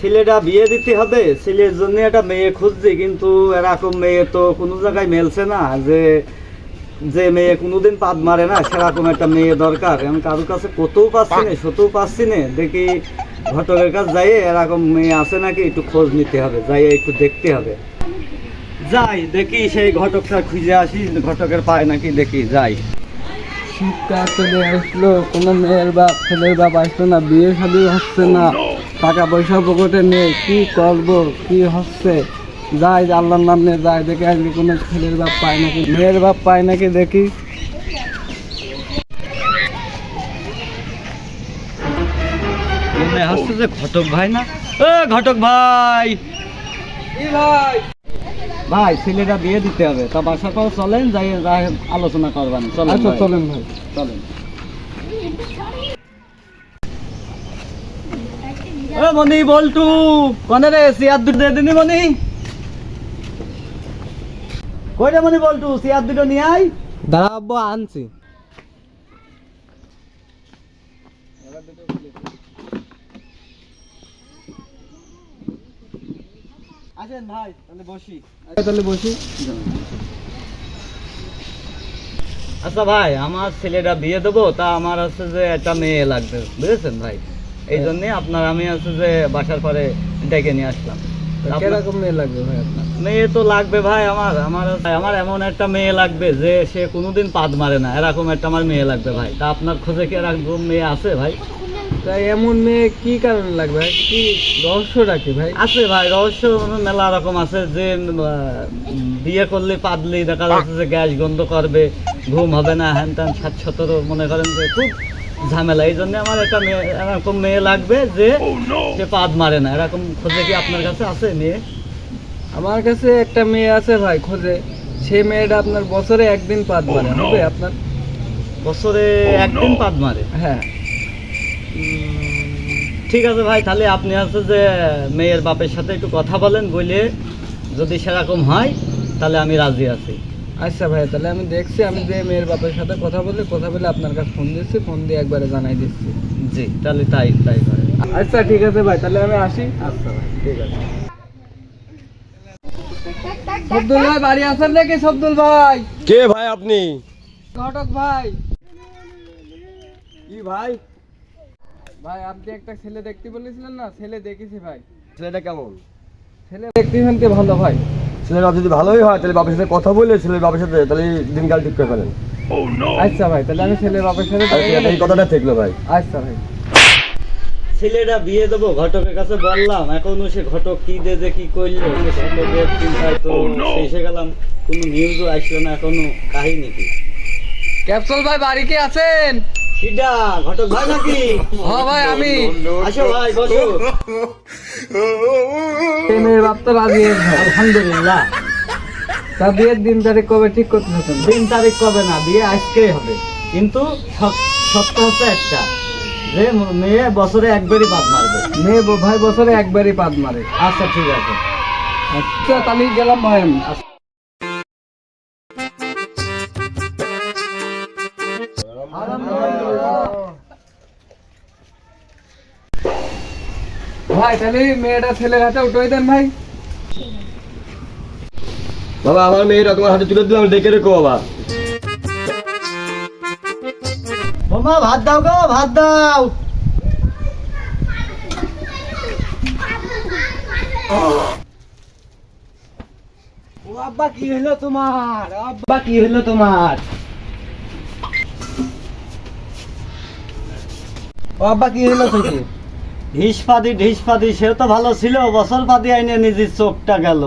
ছেলেটা বিয়ে দিতে হবে, ছেলের জন্য একটা মেয়ে খুঁজছি, কিন্তু এরকম মেয়ে তো কোনো জায়গায় মেলছে না, যে যে মেয়ে কোনোদিন পাদ মারে না সেরকম একটা মেয়ে দরকার। আমি কারোর কাছে কোথাও পাচ্ছি না, সতেও পাচ্ছি না। দেখি ঘটকের কাছে যাই, এরকম মেয়ে আছে নাকি একটু খোঁজ নিতে হবে, যাই একটু দেখতে হবে। যাই দেখি সেই ঘটকটা খুঁজে আসি, ঘটকের পায় নাকি দেখি যাই। শীতকাল চলে আসলো, কোনো মেয়ের বাপ ছেলের বাপ আসলো না, বিয়ে শাদী হচ্ছে না, টাকা পয়সা পকেটে নেই, কি করব কি হচ্ছে। যাই আল্লাহর নাম নিয়ে যাই, দেখে আজকে কোনো ছেলের বাপ পায় নাকি, মেয়ের বাপ পায় নাকি দেখি। মনে হচ্ছে যে ঘটক ভাই না। এ ঘটক ভাই, কি ভাই? ভাই ছেলেটা বিয়ে দিতে হবে, তা বাসা পাও চলেন, যাই যাই আলোচনা করবেন। চলেন আচ্ছা ভাই, চলেন ভাই। চলেন। ও মনি বল্টু, কনে রে চেয়ার দুটো দিয়ে দিনি মনি। কই রে মনি বল্টু, চেয়ার দুটো নিয়ে আয়। দাঁড়াবো আনছি। আসেন ভাই, তাহলে বসি। তাহলে বসি। আচ্ছা ভাই, আমার ছেলেটা বিয়ে দেবো, তা আমার আছে যে একটা মেয়ে লাগবে, বুঝেছেন ভাই। এই জন্যে আপনার আমি আছে যে বাসার পরে ডেকে নিয়ে আসলাম। কিরকম মেয়ে লাগবে ভাই আপনার? মেয়ে তো লাগবে ভাই, আমার এমন একটা মেয়ে লাগবে যে সে কোনোদিন পাদ মারে না, এরকম একটা আমার মেয়ে লাগবে ভাই। তা আপনার খোঁজে কি এরকম মেয়ে আছে ভাই? তাই এমন মেয়ে কি কারণে লাগবে ভাই, কি রহস্যটা কি ভাই? আছে ভাই, রহস্য মেলা রকম আছে। যে বিয়ে করলে পাদলি দেখা যাচ্ছে যে গ্যাস গন্ধ করবে, ঘুম হবে না, হ্যান ত্যান 7-17 মনে করেন যে খুব ঝামেলা। এই জন্য আমার একটা মেয়ে, এরকম মেয়ে লাগবে যে সে পাদ মারে না, এরকম খোঁজে কি আপনার কাছে আছে মেয়ে? আমার কাছে একটা মেয়ে আছে ভাই খোঁজে, সেই মেয়েটা আপনার বছরে একদিন পাদ মারে, হবে আপনার? বছরে একদিন পাদ মারে? হ্যাঁ। ঠিক আছে ভাই, তাহলে আপনি আছে যে মেয়ের বাপের সাথে একটু কথা বলেন, বলে যদি সেরকম হয় তাহলে আমি রাজি আছি। আচ্ছা ভাই, তাহলে আমি দেখছি, আমি যে মেয়ের বাপের সাথে কথা বলে আপনার কাছে ফোন দিচ্ছি, ফোন দিয়ে একবারে জানাই দিচ্ছি। জি, তাহলে তাই করে। আচ্ছা ঠিক আছে ভাই, তাহলে আমি আসি। আচ্ছা ভাই, ঠিক আছে। শব্দুল ভাই বাড়ি আছেন নাকি? শব্দুল ভাই। কে ভাই আপনি? ঘটক ভাই। কি ভাই? ভাই আপনি একটা ছেলে দেখতে বলেছিলেন না, ছেলে দেখেছি ভাই। ছেলেটা কেমন? ছেলে দেখতে শুনতে ভালো ভাই। ছেলের বাপ যদি ভালোই হয় তাহলে বাপের সাথে কথা বলে ছেলের বাপের সাথে তাহলে দিনকাল ঠিক করে ফেলেন। আচ্ছা ভাই, তাহলে আমি ছেলের বাপের সাথে এই কথাটা থাকলো ভাই। আচ্ছা ভাই। ছেলেটা বিয়ে দেবো, ঘটকের কাছে বললাম, এখনো সে ঘটক কি দে যে কি করলো, সে ঘটকের চিন্তায় তো এসে গেলাম, কোনো নিউজও আসলো না এখনো। কাহিনী কি? ক্যাপসুল ভাই বাড়ি কি আছেন? কিডা ঘটক ভাই নাকি? হ্যাঁ ভাই আমি। আসো ভাই, বসো। এই মেয়ের বাপ তো রাজি আছে ভাই। আলহামদুলিল্লাহ। তা বিয়ের দিন তারিখ কবে ঠিক করতে হতেন? দিন তারিখ কবে না, বিয়ে আজকেই হবে, কিন্তু সত্য হচ্ছে একটা, যে মেয়ে বছরে একবারই পাদ মারবে। মেয়ে ভাই বছরে একবারই পাদ মারে। আচ্ছা ঠিক আছে। আচ্ছা তাহলে গেলাম ভাই আমি। ভাই তাহলে মেয়েটা ছেলের হাতে উঠে দেন ভাই। বাবা আমার মেয়েটা তোমার হাতে তুলে দিলাম, ডেকে রেখো বাবা। মামা ভাত দাও গো, ভাত দাও। ও আব্বা কি হলো তোমার? আব্বা কি হলো তোমার? ও আব্বা কি হলো তোকে? ঢিসপাদি সে তো ভালো ছিল, বছর পাদি আইনে নিজের চোখটা গেল।